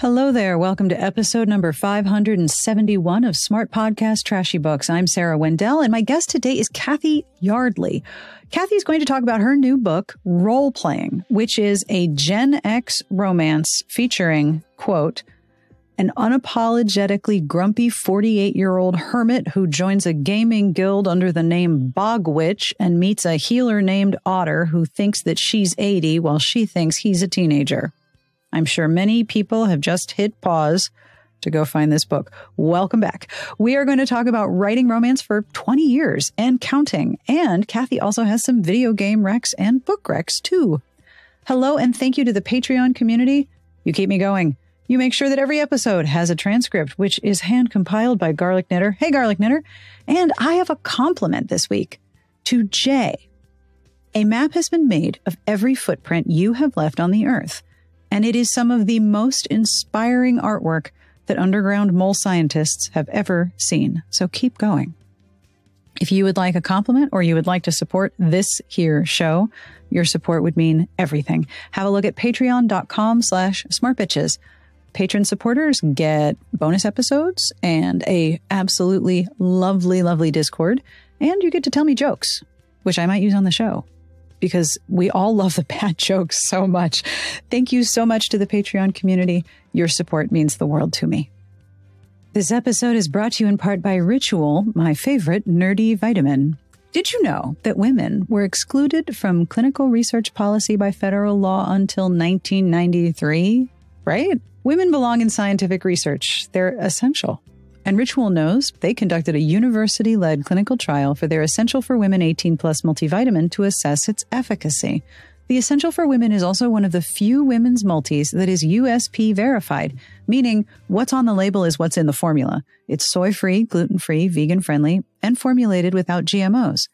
Hello there. Welcome to episode number 571 of Smart Podcast Trashy Books. I'm Sarah Wendell, and my guest today is Cathy Yardley. Cathy is going to talk about her new book, Role Playing, which is a Gen X romance featuring, quote, an unapologetically grumpy 48-year-old hermit who joins a gaming guild under the name Bogwitch and meets a healer named Otter who thinks that she's 80 while she thinks he's a teenager. I'm sure many people have just hit pause to go find this book. Welcome back. We are going to talk about writing romance for 20 years and counting. And Cathy also has some video game recs and book recs too. Hello and thank you to the Patreon community. You keep me going. You make sure that every episode has a transcript, which is hand compiled by Garlic Knitter. Hey, Garlic Knitter. And I have a compliment this week to Jay. A map has been made of every footprint you have left on the earth. And it is some of the most inspiring artwork that underground mole scientists have ever seen. So keep going. If you would like a compliment or you would like to support this here show, your support would mean everything. Have a look at patreon.com/smartbitches. Patron supporters get bonus episodes and a absolutely lovely, lovely Discord. And you get to tell me jokes, which I might use on the show, because we all love the bad jokes so much. Thank you so much to the Patreon community. Your support means the world to me. This episode is brought to you in part by Ritual, my favorite nerdy vitamin. Did you know that women were excluded from clinical research policy by federal law until 1993? Right? Women belong in scientific research. They're essential. And Ritual knows they conducted a university-led clinical trial for their Essential for Women 18 Plus multivitamin to assess its efficacy. The Essential for Women is also one of the few women's multis that is USP verified, meaning what's on the label is what's in the formula. It's soy-free, gluten-free, vegan-friendly, and formulated without GMOs.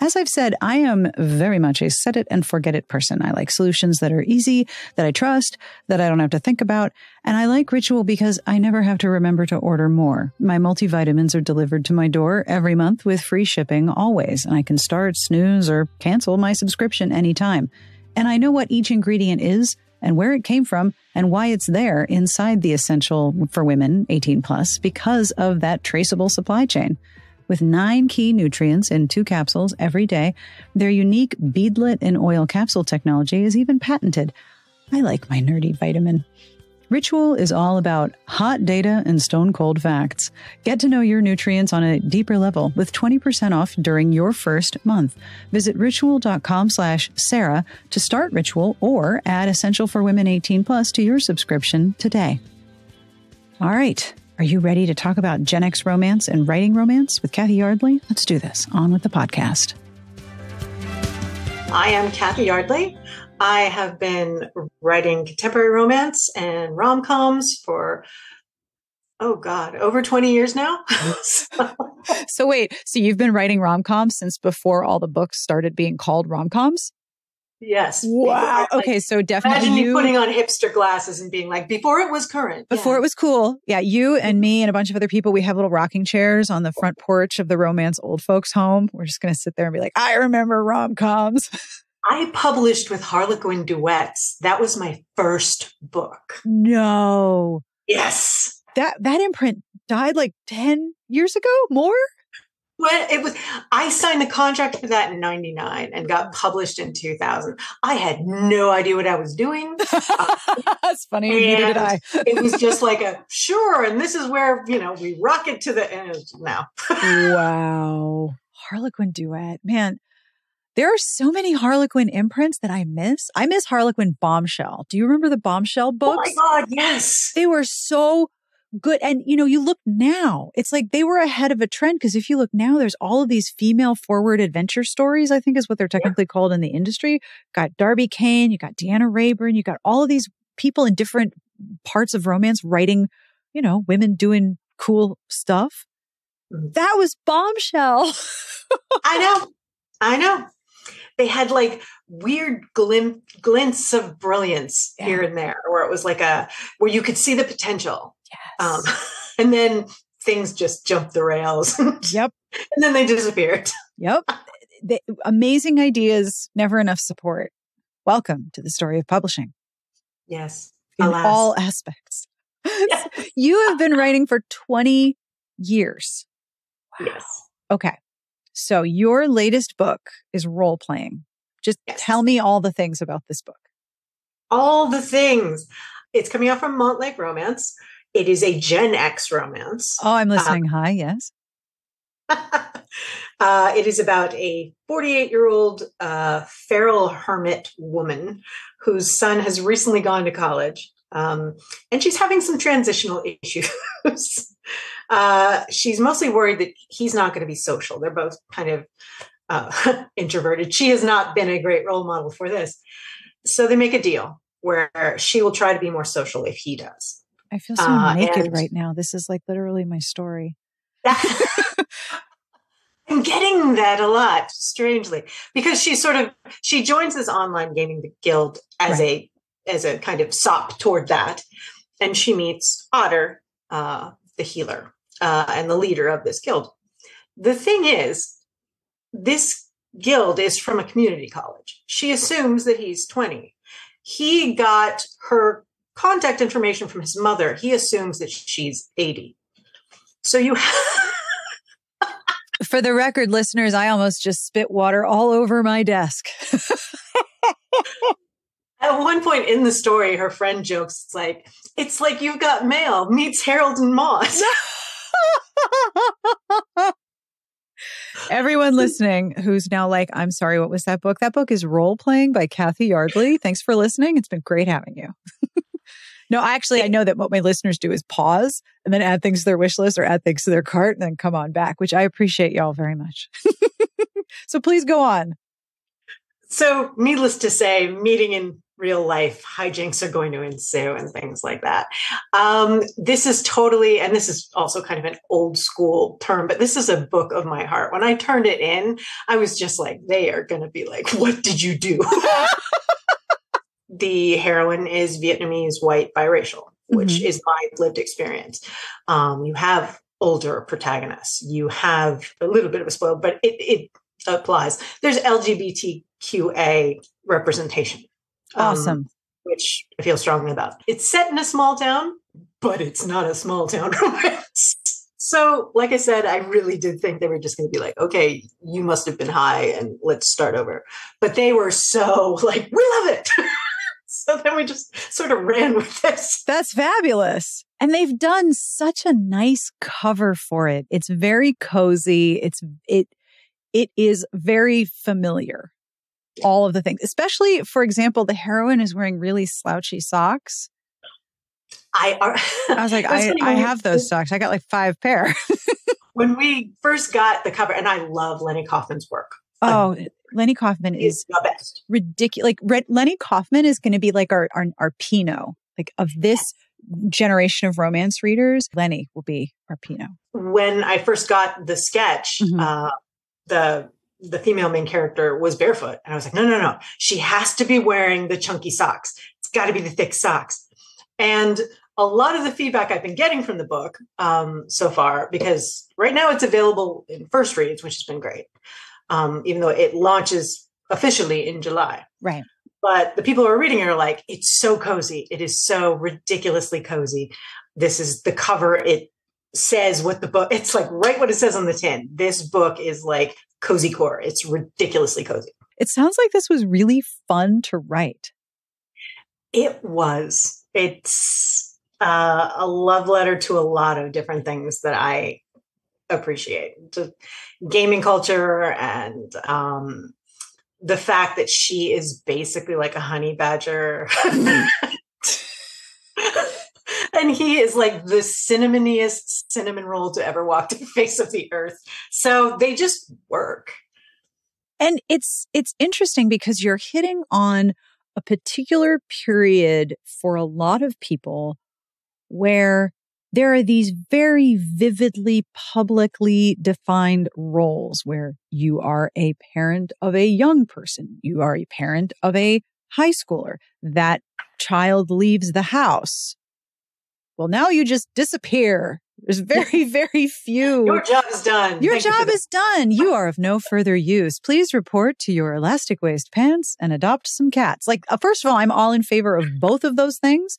As I've said, I am very much a set it and forget it person. I like solutions that are easy, that I trust, that I don't have to think about. And I like Ritual because I never have to remember to order more. My multivitamins are delivered to my door every month with free shipping always. And I can start, snooze, or cancel my subscription anytime. And I know what each ingredient is and where it came from and why it's there inside the Essential for Women 18 Plus because of that traceable supply chain. With 9 key nutrients in 2 capsules every day, their unique beadlet and oil capsule technology is even patented. I like my nerdy vitamin. Ritual is all about hot data and stone cold facts. Get to know your nutrients on a deeper level with 20% off during your first month. Visit ritual.com/Sarah to start Ritual or add Essential for Women 18 Plus to your subscription today. All right. Are you ready to talk about Gen X romance and writing romance with Cathy Yardley? Let's do this. On with the podcast. I am Cathy Yardley. I have been writing contemporary romance and rom-coms for, over 20 years now. So wait, so you've been writing rom-coms since before all the books started being called rom-coms? Yes. Wow. Okay. So definitely imagine you putting on hipster glasses and being like, before it was current. Before it was cool. Yeah. You and me and a bunch of other people, we have little rocking chairs on the front porch of the romance old folks home. We're just going to sit there and be like, I remember rom-coms. I published with Harlequin Duets. That was my first book. No. Yes. That imprint died like 10 years ago, more? Well, I signed the contract for that in 99 and got published in 2000. I had no idea what I was doing. That's funny. Neither did I. It was just like sure. And this is where, we rock it to the end now. Wow. Harlequin Duet. Man, there are so many Harlequin imprints that I miss. I miss Harlequin Bombshell. Do you remember the Bombshell books? Oh my God. Yes. They were so good. And, you look now, it's like they were ahead of a trend because if you look now, there's all of these female forward adventure stories, I think is what they're technically called in the industry. Got Darby Kane, you got Deanna Rayburn, you got all of these people in different parts of romance writing, women doing cool stuff. That was Bombshell. I know. They had like weird glints of brilliance here and there, where it was like where you could see the potential. Yes. And then things just jumped the rails. Yep. And then they disappeared. Yep. Amazing ideas, never enough support. Welcome to the story of publishing. Yes. In all aspects. Yes. You have been writing for 20 years. Wow. Yes. Okay. So your latest book is role playing. Just tell me all the things about this book. All the things. It's coming out from Montlake Romance. It is a Gen X romance. Oh, I'm listening. Hi. Yes. It is about a 48-year-old feral hermit woman whose son has recently gone to college. And she's having some transitional issues. She's mostly worried that he's not going to be social. They're both kind of introverted. She has not been a great role model for this. So they make a deal where she will try to be more social if he does. I feel so naked right now. This is like literally my story. I'm getting that a lot, strangely, because she joins this online gaming guild as a kind of sop toward that. And she meets Otter, the healer, and the leader of this guild. The thing is, this guild is from a community college. She assumes that he's 20. He got her contact information from his mother. He assumes that she's 80. So you For the record, listeners, I almost just spit water all over my desk. At one point in the story, her friend jokes, it's like You've Got Mail meets Harold and Maude. Everyone listening who's now like, I'm sorry, what was that book? That book is Role Playing by Cathy Yardley. Thanks for listening. It's been great having you. No, actually, I know that what my listeners do is pause and then add things to their wish list or add things to their cart and then come on back, which I appreciate y'all very much. So please go on. So needless to say, meeting in real life, hijinks are going to ensue and things like that. This is totally, and this is also kind of an old school term, but this is a book of my heart. When I turned it in, I was just like, they are going to be like, what did you do? The heroine is Vietnamese, white, biracial, which is my lived experience. You have older protagonists. You have a little bit of a spoil, but it applies. There's LGBTQA representation. Awesome. Which I feel strongly about. It's set in a small town, but it's not a small town romance. So, like I said, I really did think they were just going to be like, okay, you must have been high and let's start over. But they were so like, we love it. So then we just sort of ran with this. That's fabulous. And they've done such a nice cover for it. It's very cozy. It is very familiar. All of the things, especially, for example, the heroine is wearing really slouchy socks. I was like, I have those socks. I got like 5 pair. When we first got the cover, and I love Lenny Kaufman's work. Oh, Lenny Kaufman is the best. Ridiculous. Like Lenny Kaufman is going to be like our Pinot, like of this generation of romance readers. Lenny will be our Pinot. When I first got the sketch, the female main character was barefoot. And I was like, no. She has to be wearing the chunky socks. It's got to be the thick socks. And a lot of the feedback I've been getting from the book so far, because right now it's available in first reads, which has been great, even though it launches officially in July. Right. But the people who are reading it are like, it's so cozy. It is so ridiculously cozy. This is the cover. It says what the book, it's like right what it says on the tin. This book is like cozy core. It's ridiculously cozy. It sounds like this was really fun to write. It was. It's a love letter to a lot of different things that I appreciate. To gaming culture and the fact that she is basically like a honey badger. And he is like the cinnamoniest cinnamon roll to ever walk the face of the earth. So they just work. And it's interesting because you're hitting on a particular period for a lot of people where there are these very vividly, publicly defined roles where you are a parent of a young person. You are a parent of a high schooler. That child leaves the house. Well, now you just disappear. There's very, very few. Your job is done. Your job is done. You are of no further use. Please report to your elastic waist pants and adopt some cats. Like, first of all, I'm all in favor of both of those things.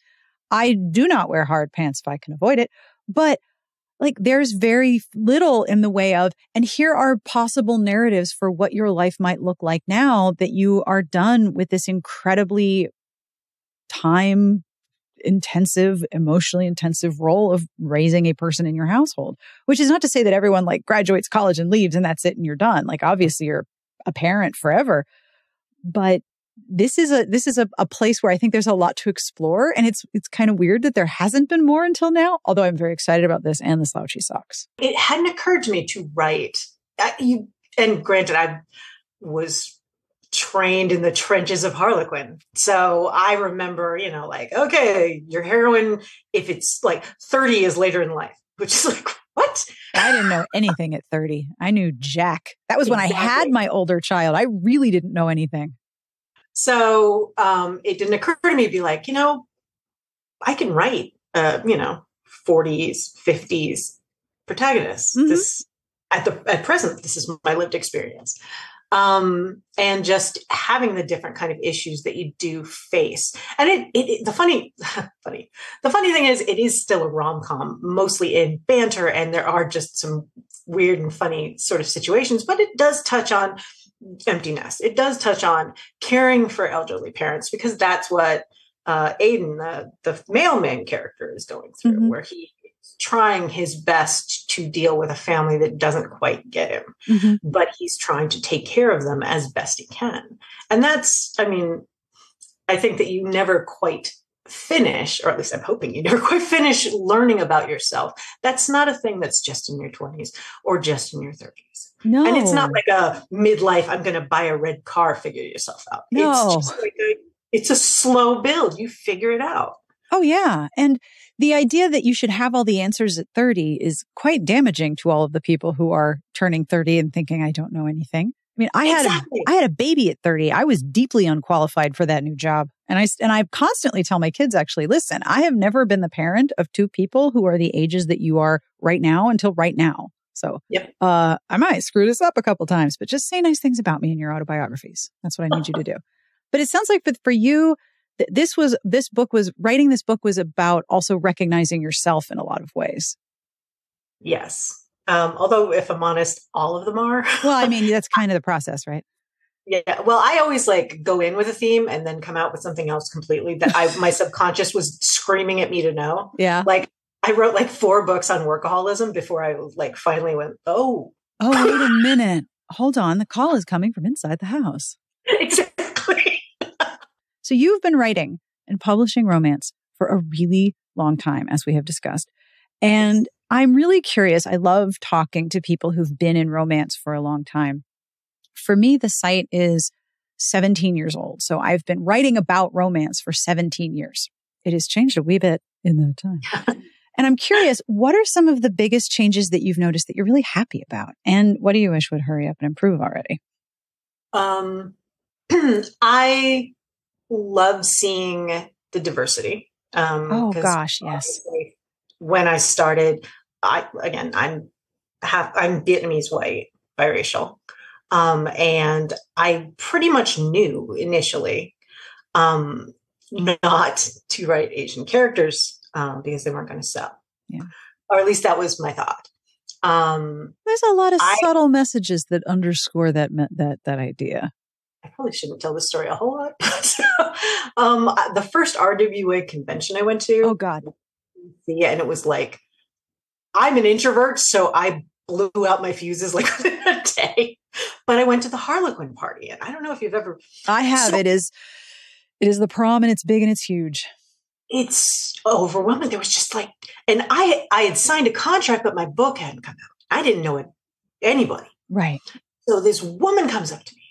I do not wear hard pants if I can avoid it. But like there's very little in the way of, and here are possible narratives for what your life might look like now that you are done with this incredibly time intensive, emotionally intensive role of raising a person in your household, which is not to say that everyone like graduates college and leaves and that's it and you're done. Like obviously you're a parent forever, but this is a place where I think there's a lot to explore. And it's kind of weird that there hasn't been more until now, although I'm very excited about this and the slouchy socks. It hadn't occurred to me to write. And granted, I was trained in the trenches of Harlequin. So I remember, like, okay, your heroine, if it's like 30 is later in life, which is like, what? I didn't know anything at 30. I knew Jack. That was when I had my older child. I really didn't know anything. So it didn't occur to me to be like, I can write, 40s, 50s protagonists. Mm-hmm. This at present, this is my lived experience. And just having the different kind of issues that you do face. And the funny thing is it is still a rom-com, mostly in banter. And there are just some weird and funny sort of situations, but it does touch on empty nest. It does touch on caring for elderly parents, because that's what Aiden, the mailman character, is going through, mm-hmm. where he's trying his best to deal with a family that doesn't quite get him, mm-hmm. but he's trying to take care of them as best he can. And that's, I think that you never quite finish, or at least I'm hoping you never quite finish learning about yourself. That's not a thing that's just in your 20s or just in your 30s. No. And it's not like a midlife, I'm going to buy a red car, figure yourself out. No. It's just like it's a slow build. You figure it out. Oh, yeah. And the idea that you should have all the answers at 30 is quite damaging to all of the people who are turning 30 and thinking, I don't know anything. I mean, I had a baby at 30. I was deeply unqualified for that new job. And I constantly tell my kids, actually, listen, I have never been the parent of two people who are the ages that you are right now until right now. So yep. I might screw this up a couple times, but just say nice things about me in your autobiographies. That's what I need you to do. But it sounds like for you, writing this book was about also recognizing yourself in a lot of ways. Yes. Although if I'm honest, all of them are. Well, I mean, that's kind of the process, right? Yeah. Well, I always go in with a theme and then come out with something else completely that my subconscious was screaming at me to know. Yeah. I wrote 4 books on workaholism before I finally went, oh, wait a minute. Hold on. The call is coming from inside the house. Exactly. So you've been writing and publishing romance for a really long time, as we have discussed. And I'm really curious. I love talking to people who've been in romance for a long time. For me, the site is 17 years old. So I've been writing about romance for 17 years. It has changed a wee bit in that time. And I'm curious, what are some of the biggest changes that you've noticed that you're really happy about? And what do you wish would hurry up and improve already? I love seeing the diversity. Oh gosh, yes. When I started, I'm Vietnamese white, biracial. And I pretty much knew initially, not to write Asian characters, because they weren't going to sell. Yeah. Or at least that was my thought. There's a lot of subtle messages that underscore that idea. I probably shouldn't tell this story a whole lot. The first RWA convention I went to. Oh God. Yeah. And it was I'm an introvert, so I blew out my fuses within a day. But I went to the Harlequin party, and I don't know if you've ever. I have. It is the prom, and it's big and it's huge. It's overwhelming. There was just and I had signed a contract, but my book hadn't come out. I didn't know anybody. Right. So this woman comes up to me,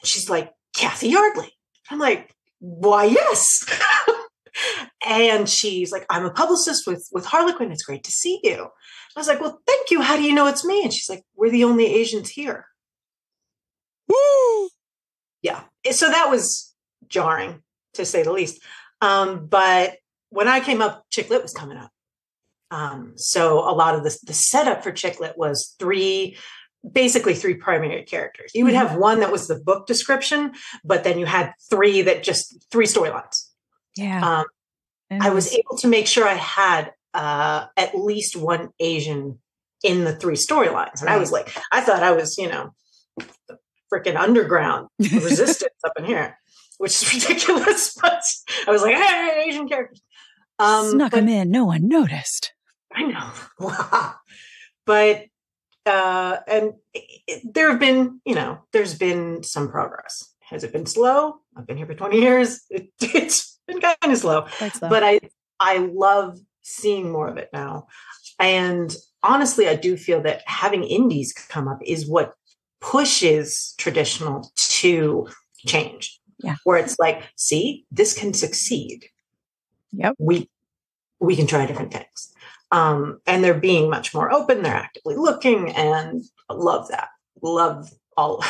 and she's like, Cathy Yardley. I'm like, why, yes. And she's like, I'm a publicist with Harlequin. It's great to see you. I was like, well, thank you. How do you know it's me? And she's like, we're the only Asians here. Woo! Yeah. So that was jarring, to say the least. But when I came up, Chick Lit was coming up. So a lot of the setup for Chick Lit was basically three primary characters. You would have one that was the book description, but then you had three storylines. Yeah. I was able to make sure I had at least one Asian in the 3 storylines. And I was like, I thought I was, the freaking underground resistance up in here, which is ridiculous. But I was like, hey, Asian characters. Snuck them in. No one noticed. I know. Wow. But, and there have been, there's been some progress. Has it been slow? I've been here for 20 years. It's been kind of slow, but I love seeing more of it now. And honestly, I do feel that having indies come up is what pushes traditional to change. Yeah. Where it's like, see, this can succeed. Yep. We can try different things. And they're being much more open. They're actively looking, and I love that. Love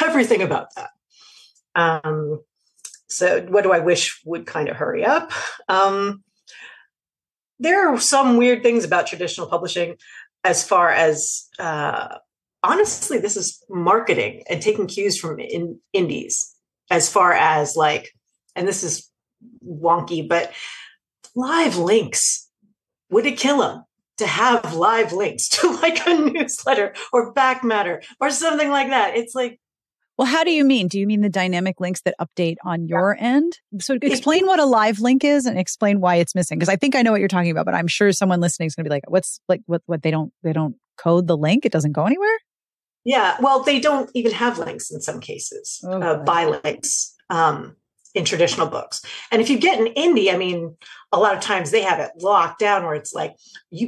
everything about that. So what do I wish would kind of hurry up? There are some weird things about traditional publishing as far as, honestly, this is marketing and taking cues from indies as far as like, and this is wonky, but live links. Would it kill them to have live links to like a newsletter or back matter or something like that? It's like, well, how do you mean? Do you mean the dynamic links that update on your end? So explain what a live link is and explain why it's missing. Because I think I know what you're talking about, but I'm sure someone listening is going to be like, what's like what they don't code the link? It doesn't go anywhere? Yeah. Well, they don't even have links in some cases, by links in traditional books. And if you get an indie, I mean, a lot of times they have it locked down where it's like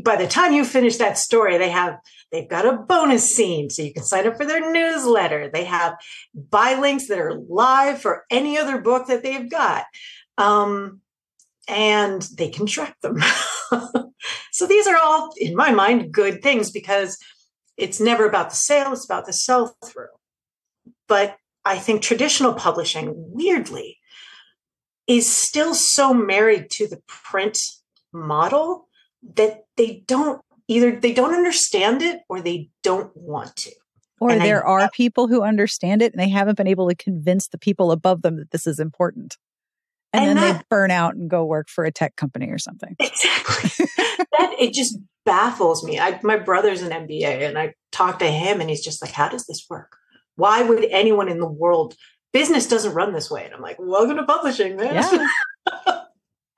by the time you finish that story, they've got a bonus scene so you can sign up for their newsletter. They have buy links that are live for any other book that they've got. And they can track them. So these are all, in my mind, good things because it's never about the sale, it's about the sell-through. But I think traditional publishing, weirdly, is still so married to the print model that they don't understand it or they don't want to. Or and there are people who understand it and they haven't been able to convince the people above them that this is important. And then they burn out and go work for a tech company or something. Exactly. It just baffles me. My brother's an MBA and I talked to him and he's just like, how does this work? Why would anyone in the world, business doesn't run this way? And I'm like, welcome to publishing, man. Yeah.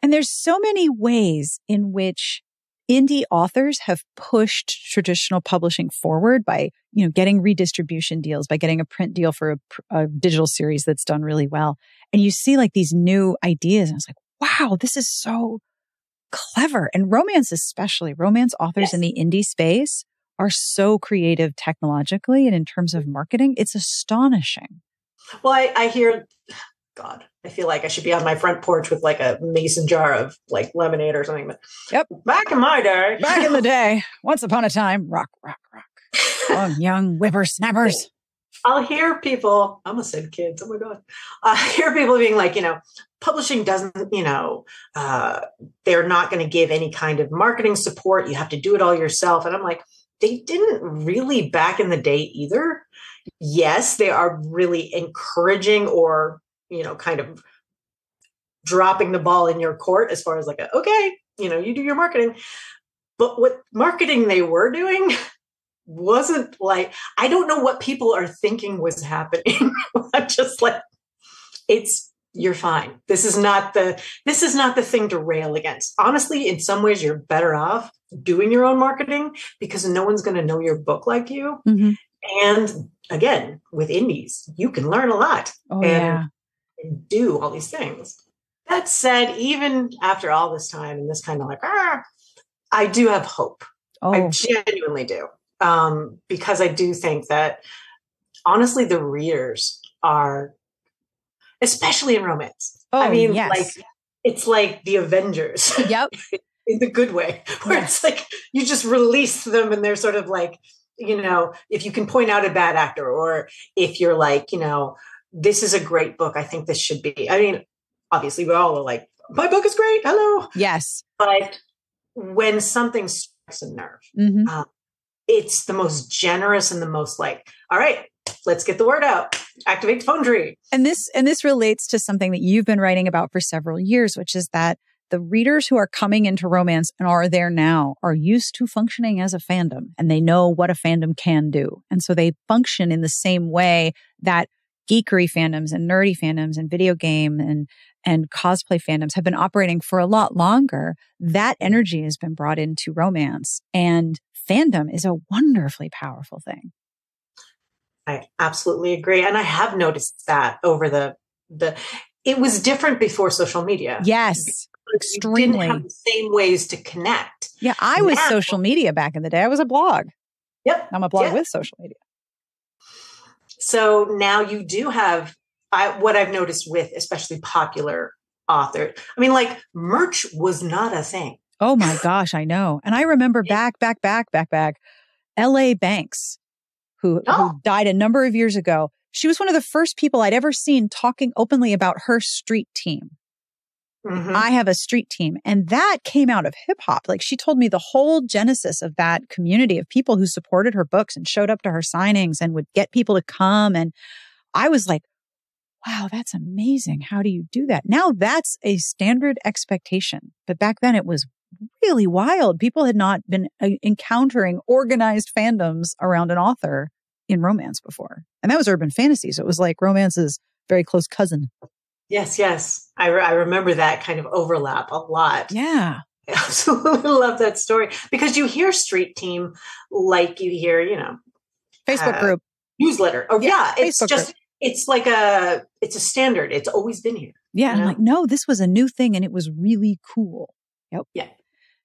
And there's so many ways in which indie authors have pushed traditional publishing forward by, getting redistribution deals, by getting a print deal for a digital series that's done really well. And you see like these new ideas and it's like, wow, this is so clever. And romance, especially romance authors in the indie space are so creative technologically and in terms of marketing. It's astonishing. Well, I hear, God, I feel like I should be on my front porch with like a mason jar of like lemonade or something. But yep. Back in the day, once upon a time, rock. Young whippersnappers. I'll hear people, I almost said kids. Oh my God. I hear people being like, publishing doesn't, they're not going to give any kind of marketing support. You have to do it all yourself. And I'm like, they didn't really back in the day either. Yes, they are really encouraging or, kind of dropping the ball in your court as far as like, okay, you do your marketing. But what marketing they were doing wasn't like, I don't know what people are thinking was happening. I'm just like, you're fine. This is not the thing to rail against. Honestly, in some ways, you're better off doing your own marketing because no one's going to know your book like you. Mm-hmm. And again, with indies, you can learn a lot and do all these things. That said, even after all this time and this kind of like, I do have hope. I genuinely do. Because I do think that honestly, the readers are, especially in romance. Like it's like the Avengers. Yep. In the good way, where it's like you just release them and they're sort of like, if you can point out a bad actor or if you're like, this is a great book. I think this should be. I mean, obviously we all are like, my book is great. Hello. Yes. But when something strikes a nerve, it's the most generous and the most like, all right, let's get the word out. Activate the phone tree. And this relates to something that you've been writing about for several years, which is that the readers who are coming into romance and are there now are used to functioning as a fandom, and they know what a fandom can do. And so they function in the same way that geekery fandoms and nerdy fandoms and video game and cosplay fandoms have been operating for a lot longer. That energy has been brought into romance, and fandom is a wonderfully powerful thing. I absolutely agree. And I have noticed that over it was different before social media. Yes. Extremely. You didn't have the same ways to connect. Yeah. I was social media back in the day. I was a blog. Yep. I'm a blog with social media. So now you do have what I've noticed with especially popular authors. I mean, like merch was not a thing. Oh my gosh, I know. And I remember back, L.A. Banks, who died a number of years ago. She was one of the first people I'd ever seen talking openly about her street team. Mm-hmm. I have a street team. And that came out of hip hop. Like she told me the whole genesis of that community of people who supported her books and showed up to her signings and would get people to come. And I was like, wow, that's amazing. How do you do that? Now that's a standard expectation. But back then it was really wild. People had not been encountering organized fandoms around an author in romance before. And that was urban fantasy. So it was like romance's very close cousin. Yes. I remember that kind of overlap a lot. Yeah. I absolutely love that story because you hear street team like you hear, Facebook group. Newsletter. Oh yeah. It's Facebook just, group. It's like it's a standard. It's always been here. Yeah. I'm like, no, this was a new thing and it was really cool. Yep. Yeah.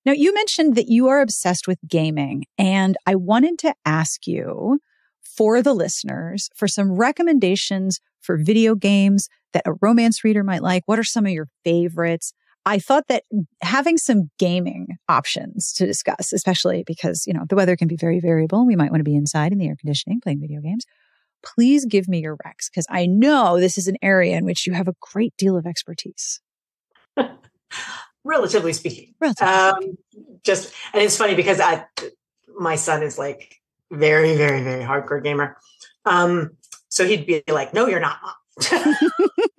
Now, you mentioned that you are obsessed with gaming, and I wanted to ask you, for the listeners, for some recommendations for video games that a romance reader might like. What are some of your favorites? I thought that having some gaming options to discuss, especially because, the weather can be very variable. We might want to be inside in the air conditioning playing video games. Please give me your recs, because I know this is an area in which you have a great deal of expertise. Relatively speaking. And it's funny because my son is like very, very, very hardcore gamer. So he'd be like, no, you're not, Mom.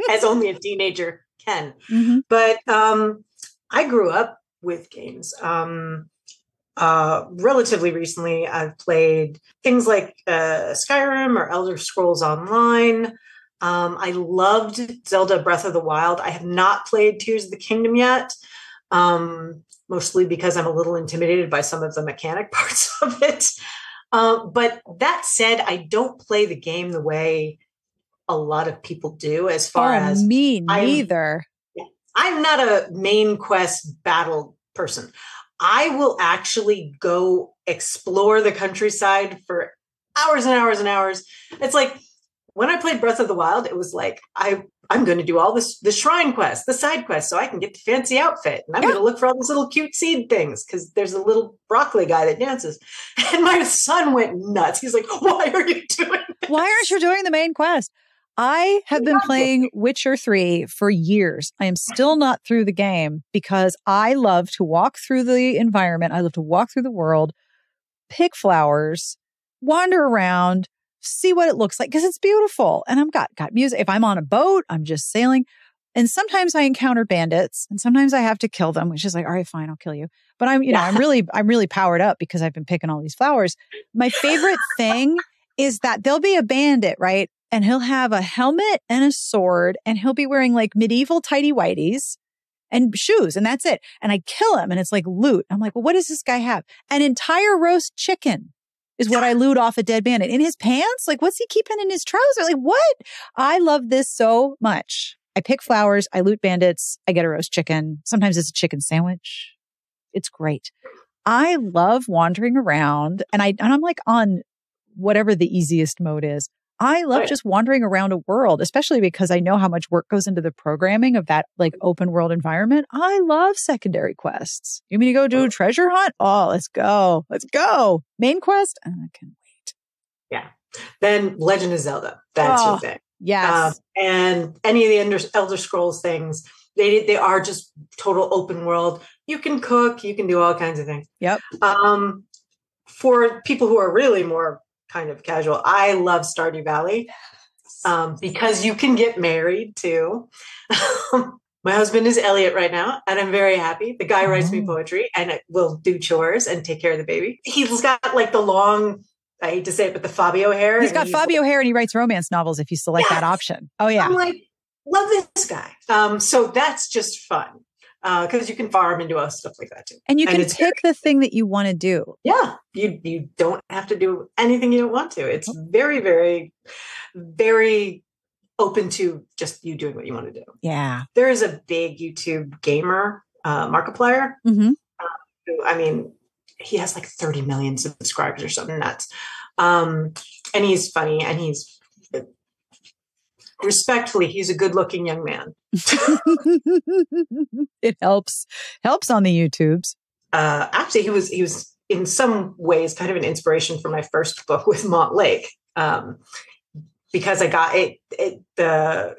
As only a teenager can. Mm-hmm. But I grew up with games. Relatively recently, I've played things like Skyrim or Elder Scrolls Online. I loved Zelda Breath of the Wild. I have not played Tears of the Kingdom yet, mostly because I'm a little intimidated by some of the mechanic parts of it. But that said, I don't play the game the way a lot of people do as far as... me neither. I'm not a main quest battle person. I will actually go explore the countryside for hours and hours and hours. It's like when I played Breath of the Wild, it was like, I'm going to do all the shrine quests, the side quests, so I can get the fancy outfit. And I'm going to look for all these little cute seed things because there's a little broccoli guy that dances. And my son went nuts. He's like, why are you doing this? Why aren't you doing the main quest? I have been playing Witcher 3 for years. I am still not through the game because I love to walk through the environment. I love to walk through the world, pick flowers, wander around, see what it looks like because it's beautiful. And I've got music. If I'm on a boat, I'm just sailing. And sometimes I encounter bandits and sometimes I have to kill them, which is like, all right, fine, I'll kill you. But I'm really powered up because I've been picking all these flowers. My favorite thing is that there'll be a bandit, right? And he'll have a helmet and a sword and he'll be wearing like medieval tighty whities and shoes. And that's it. And I kill him and it's like loot. I'm like, well, what does this guy have? An entire roast chicken is what I loot off a dead bandit in his pants. Like, what's he keeping in his trouser? Like, what? I love this so much. I pick flowers. I loot bandits. I get a roast chicken. Sometimes it's a chicken sandwich. It's great. I love wandering around and I'm like on whatever the easiest mode is. I love just wandering around a world, especially because I know how much work goes into the programming of that like open world environment. I love secondary quests. You mean to go do a treasure hunt? Oh, let's go. Let's go. Main quest? I can wait. Yeah. Then Legend of Zelda. That's your thing. Yes. And any of the Elder Scrolls things, they are just total open world. You can cook, you can do all kinds of things. Yep. For people who are really more kind of casual, I love Stardew Valley because you can get married too. My husband is Elliot right now, and I'm very happy. The guy writes me poetry and will do chores and take care of the baby. He's got like the long, I hate to say it, but the Fabio hair. He's got Fabio hair and he writes romance novels if you select that option. Oh, yeah. I'm like, love this guy. So that's just fun because you can farm into stuff like that too. And you can pick the thing that you want to do. Yeah. You don't have to do anything you don't want to. It's very, very, very open to just you doing what you want to do. Yeah. There is a big YouTube gamer, Markiplier. Mm-hmm. Who, I mean, he has like 30 million subscribers or something nuts. And he's funny and he's respectfully, he's a good looking young man. It helps on the YouTubes. Actually, he was in some ways kind of an inspiration for my first book with Mont Lake. Because I got it the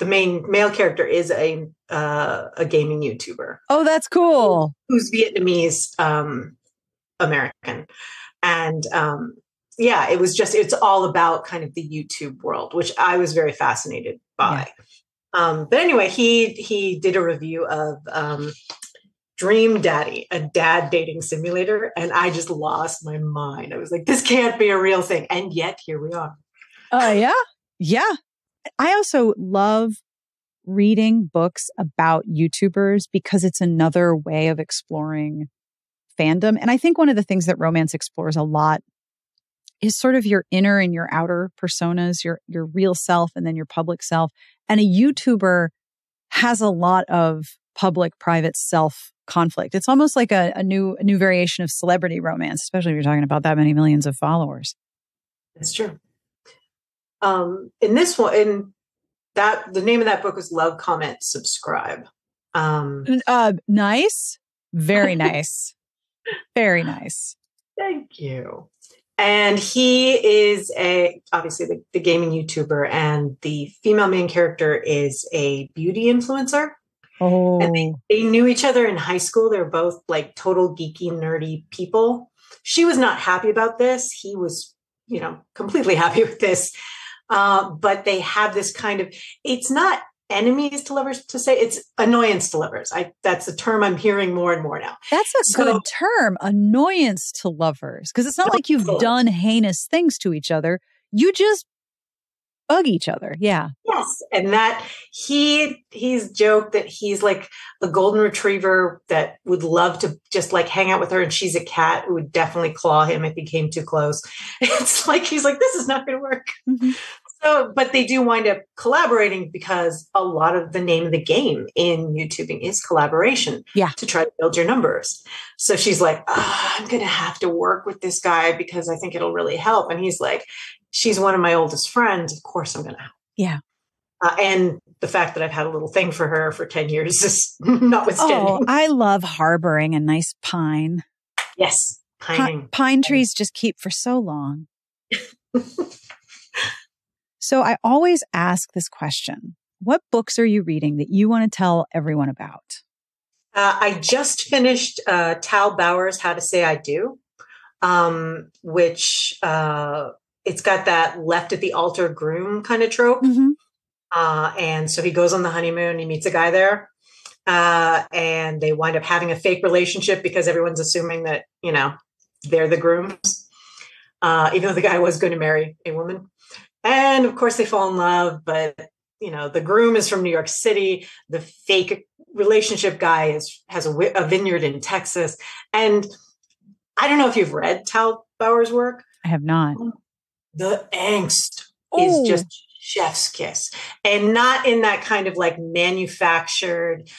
main male character is a gaming YouTuber. Oh, that's cool. Who's Vietnamese American. And it's all about kind of the YouTube world, which I was very fascinated by. Yeah. But anyway, he did a review of Dream Daddy, a dad dating simulator, and I just lost my mind. I was like, this can't be a real thing. And yet here we are. Yeah. Yeah. I also love reading books about YouTubers because it's another way of exploring fandom. And I think one of the things that romance explores a lot is sort of your inner and your outer personas, your real self and then your public self. And a YouTuber has a lot of public private self conflict. It's almost like a new variation of celebrity romance, especially if you're talking about that many millions of followers. That's true. In this one, the name of that book was Love, Comment, Subscribe. Nice. Very nice. Very nice. Thank you. And he is obviously the gaming YouTuber, and the female main character is a beauty influencer. Oh. And they knew each other in high school. They're both like total geeky, nerdy people. She was not happy about this. He was, completely happy with this. But they have this kind of, it's not enemies to lovers to say, it's annoyance to lovers. That's a term I'm hearing more and more now. That's a good term, annoyance to lovers. Because it's not like you've done heinous things to each other. You just bug each other. Yeah. Yes. And that he's joked that he's like a golden retriever that would love to just like hang out with her, and she's a cat who would definitely claw him if he came too close. It's like, he's like, this is not going to work. Mm-hmm. So, but they do wind up collaborating because a lot of the name of the game in YouTubing is collaboration to try to build your numbers. So she's like, I'm going to have to work with this guy because I think it'll really help. And he's like, she's one of my oldest friends. Of course I'm going to help. Yeah. And the fact that I've had a little thing for her for 10 years is notwithstanding. Oh, I love harboring a nice pine. Yes. Pining. Pine trees just keep for so long. So I always ask this question. What books are you reading that you want to tell everyone about? I just finished Tal Bauer's How to Say I Do, which it's got that left at the altar groom kind of trope. Mm-hmm. And so he goes on the honeymoon, he meets a guy there, and they wind up having a fake relationship because everyone's assuming that, they're the grooms, even though the guy was going to marry a woman. And of course they fall in love, but the groom is from New York City. The fake relationship guy has a vineyard in Texas. And I don't know if you've read Tal Bauer's work. I have not. The angst is just chef's kiss, and not in that kind of like manufactured,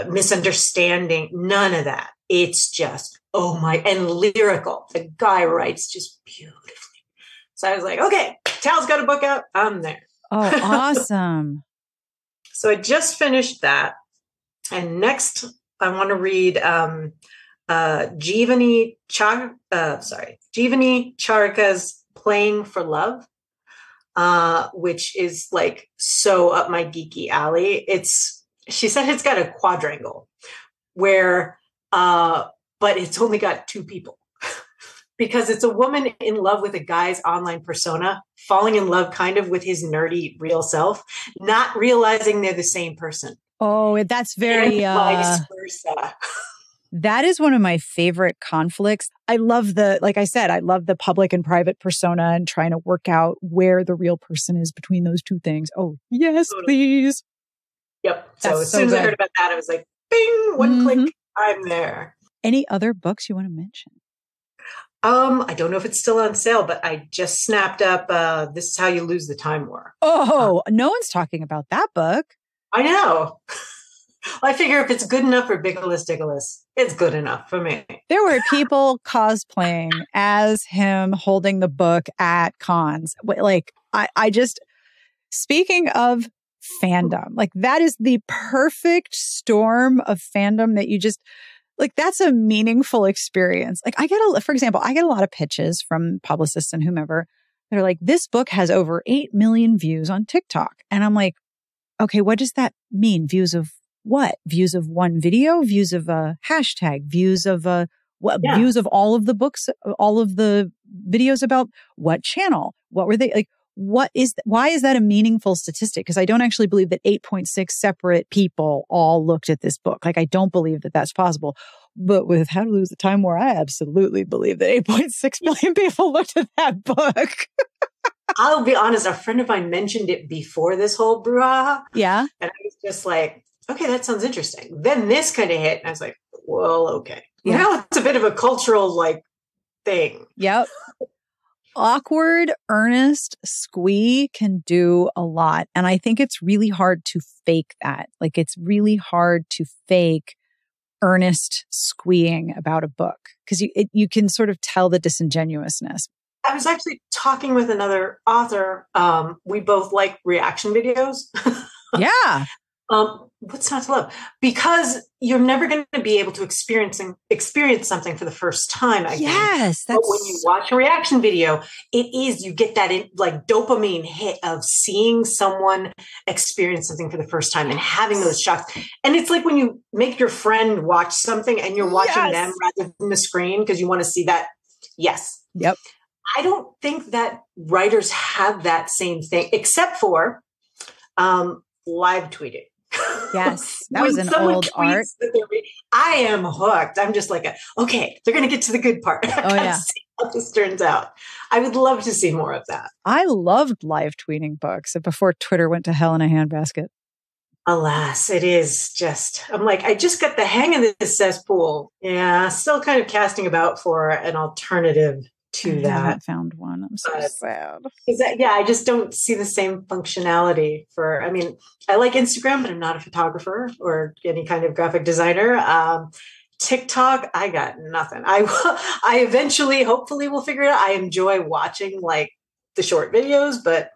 misunderstanding. None of that. It's just, and lyrical. The guy writes just beautifully. So I was like, okay, Tal's got a book out. I'm there. Oh, awesome. So I just finished that. And next I want to read Jeevani Charika's Playing for Love, which is like so up my geeky alley. She said it's got a quadrangle where, but it's only got two people. because it's a woman in love with a guy's online persona, falling in love kind of with his nerdy real self, not realizing they're the same person. Oh, that's very and vice versa. That is one of my favorite conflicts. I love like I said, I love the public and private persona and trying to work out where the real person is between those two things. Oh, yes, please. Yep. So as soon as I heard about that, I was like, bing, one click, I'm there. Any other books you want to mention? I don't know if it's still on sale, but I just snapped up This Is How You Lose the Time War. Oh, no one's talking about that book. I know. I figure if it's good enough for Biggless Dickless, it's good enough for me. There were people cosplaying as him holding the book at cons. Like, I just, speaking of fandom, like that is the perfect storm of fandom that you just, like, that's a meaningful experience. Like for example, I get a lot of pitches from publicists and whomever. They're like, this book has over 8 million views on TikTok. And I'm like, okay, what does that mean? Views of what? Views of one video? Views of a hashtag? Views of views of all of the books, all of the videos about what channel? What were they like? Why is that a meaningful statistic? Because I don't actually believe that 8.6 separate people all looked at this book. Like, I don't believe that that's possible. But with How to Lose the Time War, I absolutely believe that 8.6 million people looked at that book. I'll be honest, a friend of mine mentioned it before this whole brouhaha. Yeah. And I was just like, okay, that sounds interesting. Then this kind of hit, and I was like, well, okay. Yeah. Now it's a bit of a cultural thing. Yep. Awkward, earnest squee can do a lot. And I think it's really hard to fake that. Like, it's really hard to fake earnest squeeing about a book because you can sort of tell the disingenuousness. I was actually talking with another author. We both like reaction videos. Yeah. What's not to love? Because you're never going to be able to experience something for the first time. I think. Yes, but when you watch a reaction video, you get that dopamine hit of seeing someone experience something for the first time and having those shocks. And it's like when you make your friend watch something and you're watching them rather than the screen because you want to see that. Yes. Yep. I don't think that writers have that same thing, except for live tweeting. Yes, that was an old art. I am hooked. I'm just like, okay, they're going to get to the good part. Oh, yeah. See how this turns out. I would love to see more of that. I loved live tweeting books before Twitter went to hell in a handbasket. Alas, it is just, I'm like, I just got the hang of this cesspool. Yeah, still kind of casting about for an alternative to that. I haven't found one. I'm so sad. I just don't see the same functionality I like Instagram, but I'm not a photographer or any kind of graphic designer. TikTok, I got nothing. I eventually, hopefully will figure it out. I enjoy watching the short videos, but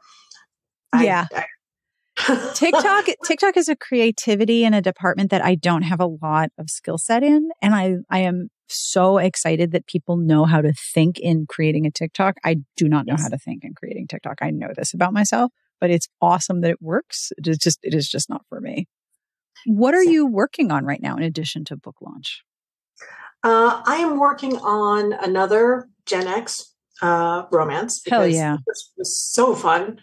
TikTok is a creativity and a department that I don't have a lot of skill set in. And I am so excited that people know how to think in creating a TikTok. I do not know how to think in creating TikTok. I know this about myself, but it's awesome that it works. It is just not for me. What are you working on right now in addition to book launch? I am working on another Gen X romance. Hell yeah. This was so fun.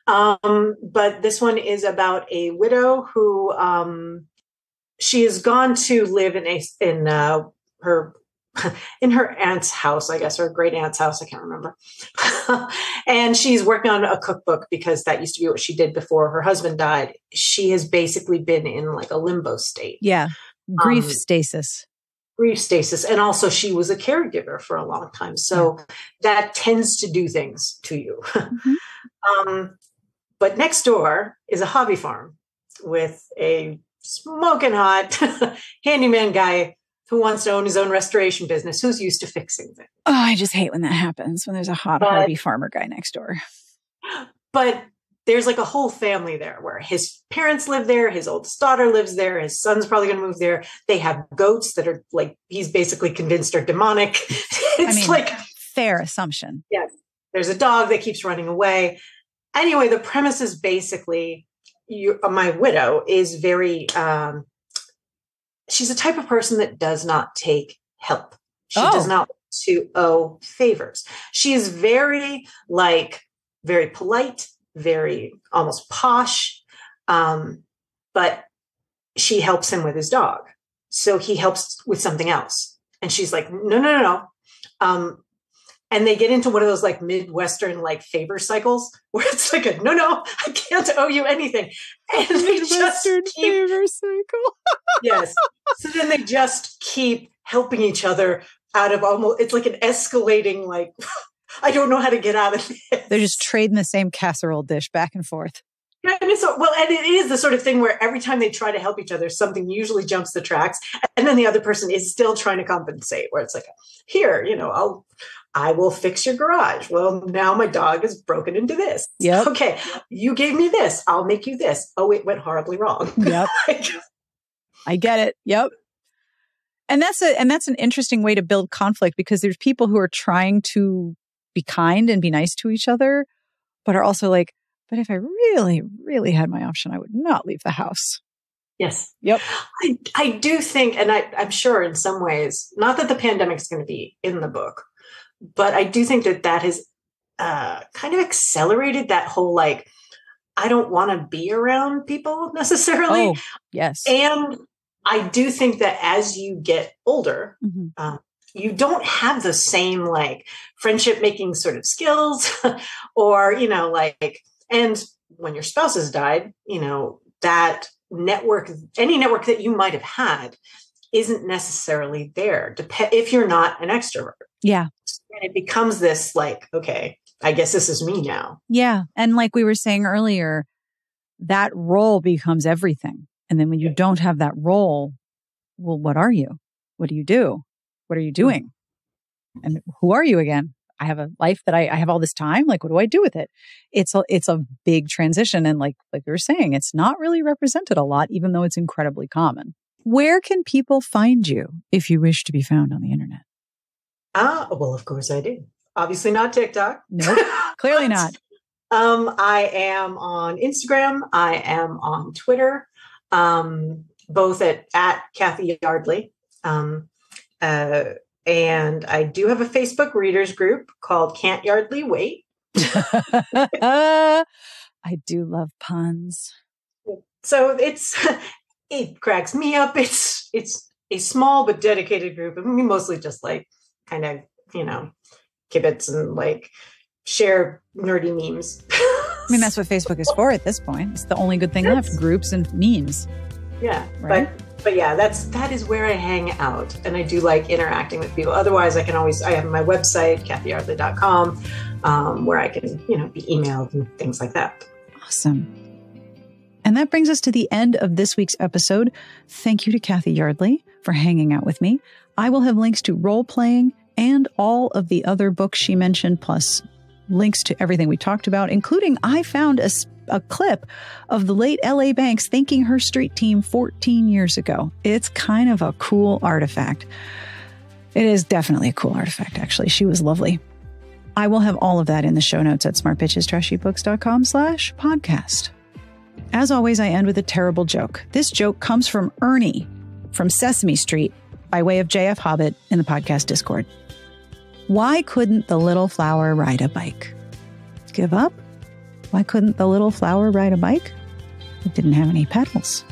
But this one is about a widow who she has gone to live in her aunt's house, I guess, or great aunt's house. I can't remember. And she's working on a cookbook because that used to be what she did before her husband died. She has basically been in a limbo state. Yeah. Grief stasis. And also she was a caregiver for a long time. So that tends to do things to you. Mm-hmm. But next door is a hobby farm with a smoking hot handyman guy who wants to own his own restoration business, who's used to fixing things. Oh, I just hate when that happens, when there's a hot hobby farmer guy next door. But there's a whole family there where his parents live there, his oldest daughter lives there, his son's probably going to move there. They have goats that are he's basically convinced are demonic. Fair assumption. Yeah. There's a dog that keeps running away. Anyway, the premise is basically my widow is very, she's a type of person that does not take help. She does not to owe favors. She is very polite, very almost posh. But she helps him with his dog. So he helps with something else. And she's like, no. And they get into one of those like Midwestern like favor cycles where it's like, no, I can't owe you anything. And they Midwestern favor cycle. Yes. So then they just keep helping each other out of it's like an escalating, like, I don't know how to get out of this. They're just trading the same casserole dish back and forth. Yeah, and it is the sort of thing where every time they try to help each other, something usually jumps the tracks, and then the other person is still trying to compensate. Where it's like, here, I will fix your garage. Well, now my dog has broken into this. Yep. Okay, you gave me this. I'll make you this. Oh, it went horribly wrong. Yep. I get it. Yep. And that's an interesting way to build conflict, because there's people who are trying to be kind and be nice to each other, but are also like, but if I really, really had my option, I would not leave the house. Yes. Yep. I do think, and I'm sure in some ways, not that the pandemic is going to be in the book, but I do think that has kind of accelerated that whole, like, I don't want to be around people necessarily. Oh, yes. And I do think that as you get older, you don't have the same like friendship making sort of skills or, and when your spouse has died, that network, any network that you might have had isn't necessarily there if you're not an extrovert. Yeah. And it becomes this like, okay, I guess this is me now. Yeah. And like we were saying earlier, that role becomes everything. And then when you don't have that role, well, what are you? What do you do? What are you doing? And who are you again? I have a life that I have all this time. Like, what do I do with it? It's a big transition. And like we were saying, it's not really represented a lot, even though it's incredibly common. Where can people find you if you wish to be found on the internet? Well, of course I do. Obviously not TikTok. Nope, clearly not. I am on Instagram. I am on Twitter, both at Cathy Yardley. And I do have a Facebook readers group called Can't Yardley Wait. I do love puns. So it cracks me up. It's a small but dedicated group. I mean, mostly just like kind of, kibitz and like share nerdy memes. I mean, that's what Facebook is for at this point. It's the only good thing left, groups and memes. Yeah. Right? But yeah, that is where I hang out, and I do like interacting with people. Otherwise, I have my website, CathyYardley.com, where I can, be emailed and things like that. Awesome. And that brings us to the end of this week's episode. Thank you to Cathy Yardley for hanging out with me. I will have links to role-playing and all of the other books she mentioned, plus links to everything we talked about, including I found a clip of the late L.A. Banks thanking her street team 14 years ago. It's kind of a cool artifact. It is definitely a cool artifact, actually. She was lovely. I will have all of that in the show notes at smartbitchestrashybooks.com/podcast. As always, I end with a terrible joke. This joke comes from Ernie from Sesame Street by way of JF Hobbit in the podcast Discord. Why couldn't the little flower ride a bike? Give up? Why couldn't the little flower ride a bike? It didn't have any pedals.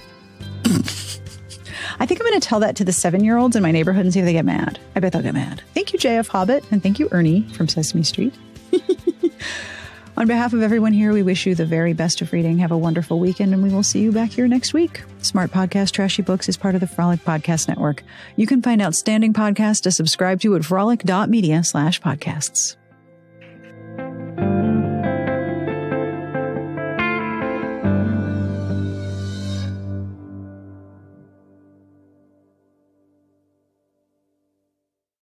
I think I'm going to tell that to the 7-year-olds in my neighborhood and see if they get mad. I bet they'll get mad. Thank you, JF Hobbit, and thank you, Ernie from Sesame Street. On behalf of everyone here, we wish you the very best of reading. Have a wonderful weekend, and we will see you back here next week. Smart Podcast Trashy Books is part of the Frolic Podcast Network. You can find outstanding podcasts to subscribe to at frolic.media/podcasts.